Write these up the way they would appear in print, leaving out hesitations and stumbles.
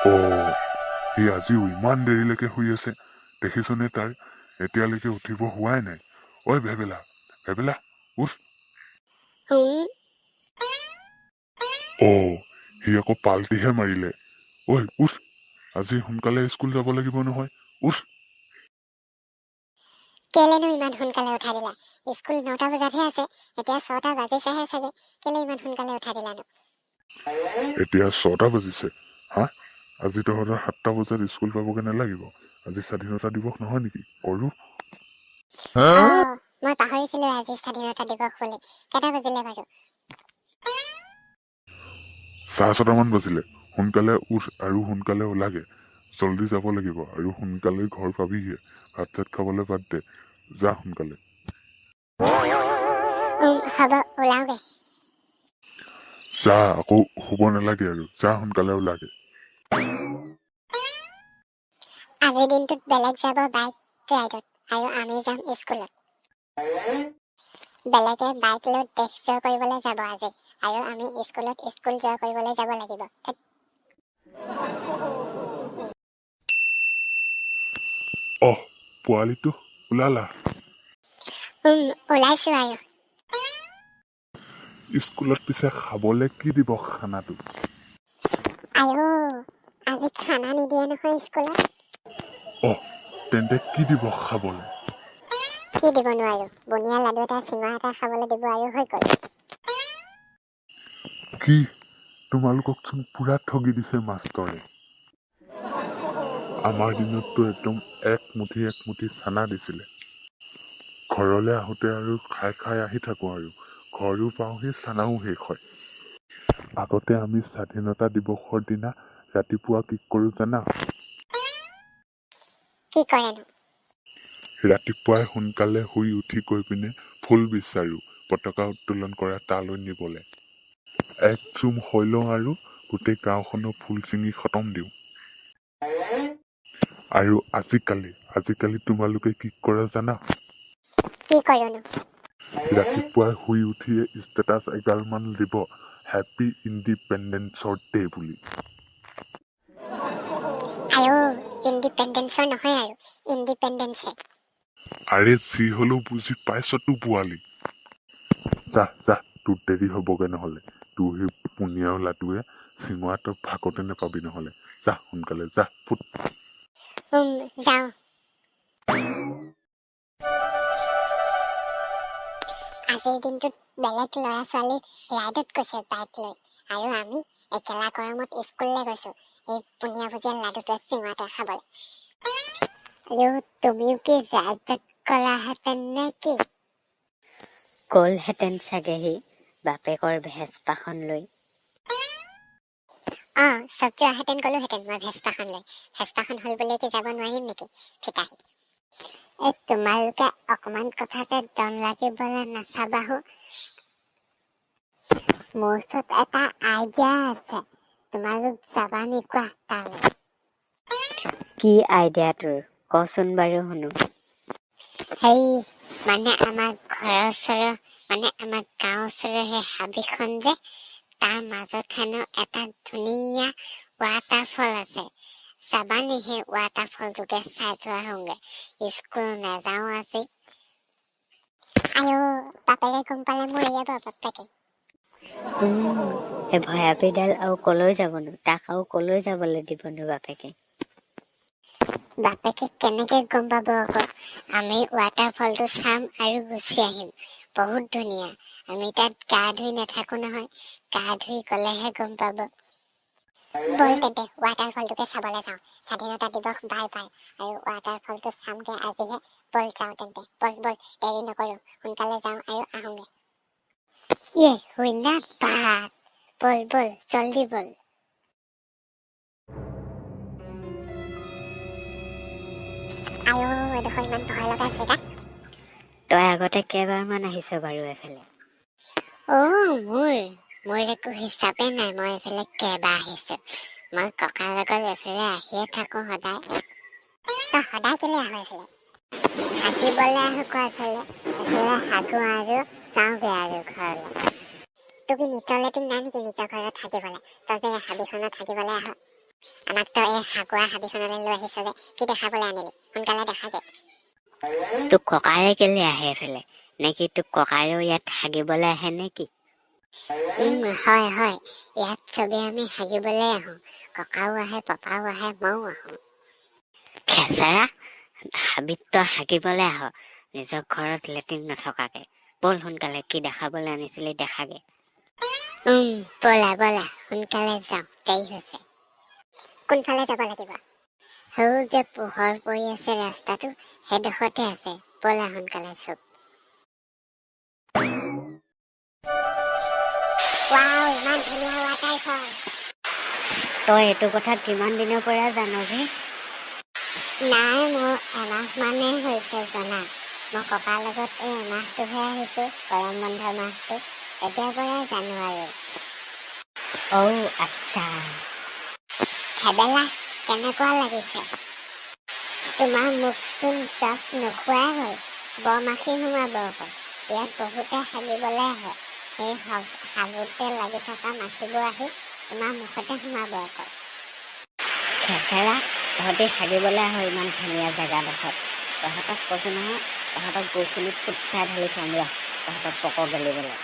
অ' সি আজিও ইমান দেৰিলৈকে শুই আছে। দেখিছনে তাৰ এতিয়ালৈকে উঠিব হোৱাই নাই। ঐ ভেবেলা, ভেবেলা উঠ। সি আকৌ পাল্টিহে মাৰিলে। ঐ উঠ, আজি সোনকালে স্কুল যাব লাগিব নহয়, উঠ। কেলেনো ইমান সোনকালে উঠাই দিলা? স্কুল 9টা বজাতহে আছে, এতিয়া 6টা বাজিছেহে চাগে। কেলে ইমান সোনকালে উঠাই দিলানো? এতিয়া 6টা বাজিছে? হা, আজি তহঁতৰ 7টা বজাত স্কুল পাবগে নালাগিব? আজি স্বাধীনতা দিৱস নহয় নেকি? কৰো মই পাহৰিছিলো আজি স্বাধীনতা দিৱস বুলি। কেইটা বাজিলে বাৰু? 6:30মান বাজিলে। সোনকালে উঠ আৰু সোনকালে ওলাগে। জল্দি যাব লাগিব আৰু সোনকালে ঘৰ পাবিহিয়ে। ভাত চাত খাবলৈ বাদ দে, যা সোনকালে। হ'ব, ওলাওগে। যা, আকৌ শুব নালাগে আৰু, যা সোনকালে ওলাগে। আজিৰ দিনটোত বেলেগ যাব বাইক ৰাইডত আৰু আমি যাম স্কুলত। বেলেগে বাইক লৈ দেশ জয় কৰিবলৈ যাব আজি, আৰু আমি স্কুলত স্কুল জয় কৰিবলৈ যাব লাগিব। পোৱালিটো ওলালা? ওলাইছো আৰু। স্কুলত পিছে খাবলে কি দিব খানাটো? আজি খানা নিদিয়ে নহয় স্কুলত। তেন্তে কি দিব খাবলে? কি দিব নোৱাৰো, বুনিয়া লাডু এটা চিঙৰা এটা খাবলৈ দিব আৰু হৈ গ'ল। কি, তোমালোককচোন পুৰা ঠগি দিছে মাষ্টৰে। আমাৰ দিনততো একদম এক মুঠি চানা দিছিলে। ঘৰলে আহোঁতে আৰু খাই খাই আহি থাকো, আৰু ঘৰো পাওঁহি চানাও শেষ হয়। আগতে আমি স্বাধীনতা দিৱসৰ দিনা ৰাতিপুৱা কি কৰো জানা? কি কৰেনো? ৰাতিপুৱাই সোনকালে শুই উঠি গৈ পিনে ফুল বিচাৰো পতাকা উত্তোলন কৰা তালৈ নিবলে। এক জুম হৈ লওঁ আৰু গোটেই গাঁওখনৰ ফুল ছিঙি খতম দিওঁ। আৰু আজিকালি তোমালোকে কি কৰা জানা? কি কৰোনো? ৰাতিপুৱাই শুই উঠিয়ে ষ্টেটাছ এগালমান দিব, হেপী ইণ্ডিপেণ্ডেন্সৰ ডে বুলি। ইণ্ডিপেণ্ডেন্সৰ নহয় আৰু, ইণ্ডিপেণ্ডেন্সে। আৰে যি হলেও বুজি পাইছতো পোৱালি। যা, তোৰ দেৰি হবগে নহলে। তোৰ সেই পুনিয়াও লাডুৱে চিঙৰা তই ভাগতে নেপাবি নহলে। যা সোনকালে যা, ফুট। যাওঁ। আজিৰ দিনটোত বেলেগ ল'ৰা ছোৱালী ৰাইডত গৈছে বাইক লৈ, আৰু আমি একেলা গৰমত স্কুললৈ গৈছো এই বুনিয়া ভুজিয়া লাডুটোৱে চিঙৰাটোৱে খাবলৈ। আৰু তুমিও কি ৰাইডত গলাহেঁতেন নে কি? গ'লহেঁতেন চাগে সি বাপেকৰ ভেস্পাখন লৈ। সবযোৱাহেঁতেন গলোহেঁতেন মই ভেস্পাখন লৈ। ভেস্পাখন হল বুলি কি যাব নোৱাৰিম নেকি ফিতাহি? তোমালোকে অকমান কথাতে দম লাগিবলৈ নাচাবাহো। মোৰ ওচৰত এটা আইডিয়া আছে, তোমালোক যাবা নি কোৱা তালৈ? কি আইডিয়া তোৰ, কচোন বাৰু শুনো। আমাৰ ঘৰৰ ওচৰৰ আমাৰ গাঁৱৰ ওচৰৰ সেই হাবিখন যে, তাৰ মাজত হেনো এটা ধুনীয়া ৱাটাৰফল আছে। যাবা নি সেই ৱাটাৰফলটোকে চাই থৈ আহোগে? স্কুল নাযাওঁ আজি। বাপেকে গম পালে মৰিয়ে যাব বাপেকে। এই ভয়াপিডাল আৰু কলৈ যাবনো? তাক আৰু কলৈ যাবলৈ দিবনো বাপেকে? বাপেকে কেনেকে গম পাব আকৌ? আমি ৱাটাৰফলটো চাম আৰু গুচি আহিম। বহুত ধুনীয়া। আমি তাত গা ধুই নাথাকো নহয়, গা ধুই গলেহে গম পাব। বল তেন্তে ৱাটাৰফলটোকে চাবলৈ যাওঁ। স্বাধীনতা দিৱস বাই বাই, আৰু ৱাটাৰফলটো চামগে আজিহে। বল যাওঁ তেন্তে, বল দেৰি নকৰো, সোনকালে যাওঁ আৰু আহোগে। হুইনা বাত, বল জল্দি বল। এডোখৰ ইমান ভয় লগা জেগা। তই আগতে কেইবাৰমান আহিছ বাৰু এফালে? মোৰ একো হিচাপে নাই মই এইফালে কেইবাৰ আহিছো। মই ককাৰ লগত এইফালে আহিয়ে থাকো সদায়। তই সদায় কেলে আহ এইফালে? হাগিবলৈ আহো ক এইফালে হাগো আৰু যাওঁগে আৰু ঘৰলৈ। তুমি নিজৰ লেট্ৰিন নাই নেকি নিজৰ ঘৰত থাকিবলৈ? তই যে হাবিখনত থাকিবলৈ আহ। আমাক তো এই হাগুৱা হাবিখনলৈ লৈ আহিছ যে কি দেখাবলৈ আনিলি সোনকালে দেখাগে তোক ককাৰে কেলে আহে এইফালে নেকি তোক ককাৰেও ইয়াত হাগিবলৈ আহে নেকি হয় হয় ইয়াত চবেই আমি হাগিবলৈ আহোঁ ককাও আহে পাপাও আহে মইও আহোঁ খেচেৰা হাবিত তই হাগিবলৈ আহ নিজৰ ঘৰত লেট্ৰিন নথকাকে বল সোনকালে কি দেখাবলৈ আনিছিলি দেখাগে ব'লা ব'লা সোনকালে যাওঁ দেৰি হৈছে কোনফালে যাব লাগিব সৌ যে পোহৰ পৰি আছে ৰাস্তাটো সেইডোখৰতে আছে ব'লা সোনকালে চব ৱাও ইমান ধুনীয়া ৱাটাৰফল তই এইটো কথা কিমান দিনৰ পৰা জানবি নাই মোৰ এমাহমানেই হৈছে জনা মই ককাৰ লগত এই এমাহটোহে আহিছোঁ গৰম বন্ধৰ মাহটো এতিয়াৰ পৰাই জানো আৰু আচ্ছা ভেবেলা কেনেকুৱা লাগিছে তোমাৰ মুখচোন জপ নোখোৱাই হ'ল বৰমাখি সোমাব অকল ইয়াত বহুতে হাগিবলৈ আহে সেই হাগোতে লাগি থকা মাখিবোৰ আহি তোমাৰ মুখতে সোমাব অকল খেচেৰা তহঁতি হাগিবলৈ আহ ইমান ধুনীয়া জেগাডোখৰত তহঁতক কৈছো নহয় তহঁতক গৰুখিনিত ফুটছাই ঢালি থ'ম ৰ তহঁতক পকৰ গেলিবলৈ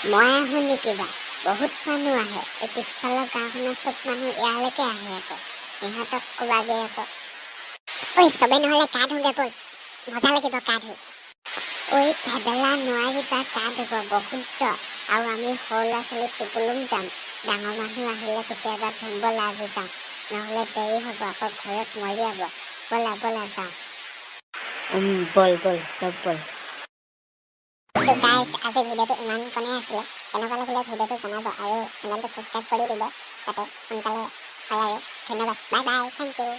মই আহোঁ নেকি বা বহুত মানুহ আহে এই পিছফালৰ গাঁওখনৰ চব মানুহ ইয়ালৈকে আহে আকৌ সিহঁতক ক'বাগে আকৌ ঐ চবেই নহ'লে গা ধুওঁগে ব'ল মজা লাগিব গা ধুই ঐ ভেবেলা নোৱাৰিবা গা ধুব বহুত দ আৰু আমি সৰু ল'ৰা ছোৱালী টোপোলোম যাম ডাঙৰ মানুহ আহিলে কেতিয়াবা ধুম ব'লা আজি যাওঁ নহ'লে দেৰি হ'ব আকৌ ঘৰত মৰিয়াব ব'লা ব'লা যাওঁ বল বল চব বল তো গাইজ আজি ভিডিঅ'টো ইমান কণে আছিলে কেনেকুৱা লাগিলে ভিডিঅ'টো জনাব আৰু চেনেলটো ছাবস্ক্ৰাইব কৰি দিব যাতে সোনকালে হয় আৰু ধন্যবাদ বাই বাই থেংক ইউ